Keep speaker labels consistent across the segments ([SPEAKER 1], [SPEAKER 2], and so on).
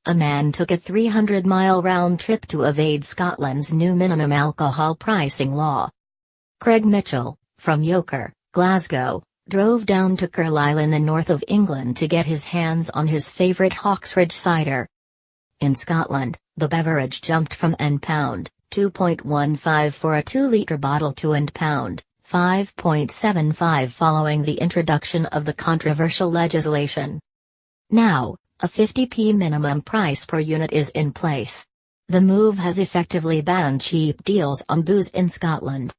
[SPEAKER 1] A man took a 300-mile round trip to evade Scotland's new minimum alcohol pricing law. Craig Mitchell, from Yoker, Glasgow, drove down to Carlisle in the north of England to get his hands on his favourite Hawksridge cider. In Scotland, the beverage jumped from £2.15 for a 2-litre bottle to £5.75 following the introduction of the controversial legislation. Now, a 50p minimum price per unit is in place. The move has effectively banned cheap deals on booze in Scotland.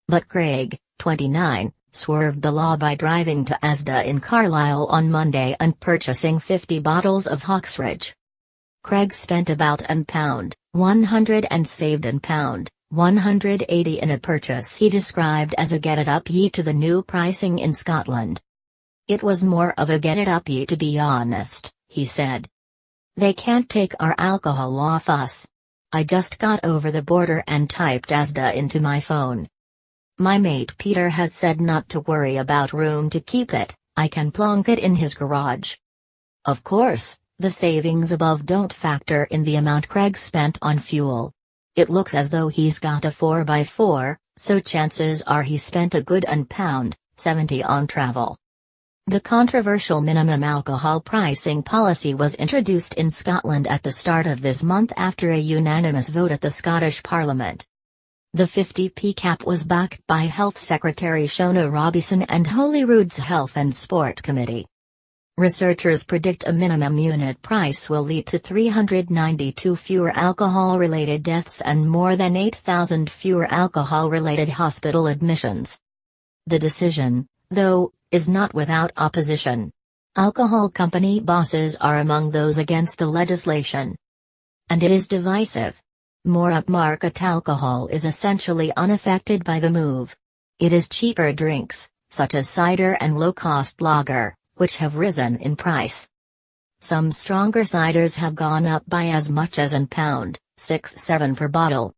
[SPEAKER 1] But Craig, 29, swerved the law by driving to Asda in Carlisle on Monday and purchasing 50 bottles of Hawksridge. Craig spent about £100 and saved £180 in a purchase he described as a get-it-up-ye to the new pricing in Scotland. "It was more of a get-it-up-ye to be honest," he said. "They can't take our alcohol off us. I just got over the border and typed Asda into my phone. My mate Peter has said not to worry about room to keep it, I can plonk it in his garage." Of course, the savings above don't factor in the amount Craig spent on fuel. It looks as though he's got a 4x4, so chances are he spent a good £1.70 on travel. The controversial minimum alcohol pricing policy was introduced in Scotland at the start of this month after a unanimous vote at the Scottish Parliament. The 50p cap was backed by Health Secretary Shona Robison and Holyrood's Health and Sport Committee. Researchers predict a minimum unit price will lead to 392 fewer alcohol-related deaths and more than 8,000 fewer alcohol-related hospital admissions. The decision, though, is not without opposition. Alcohol company bosses are among those against the legislation. And it is divisive. More upmarket alcohol is essentially unaffected by the move. It is cheaper drinks, such as cider and low-cost lager, which have risen in price. Some stronger ciders have gone up by as much as £6-7 per bottle.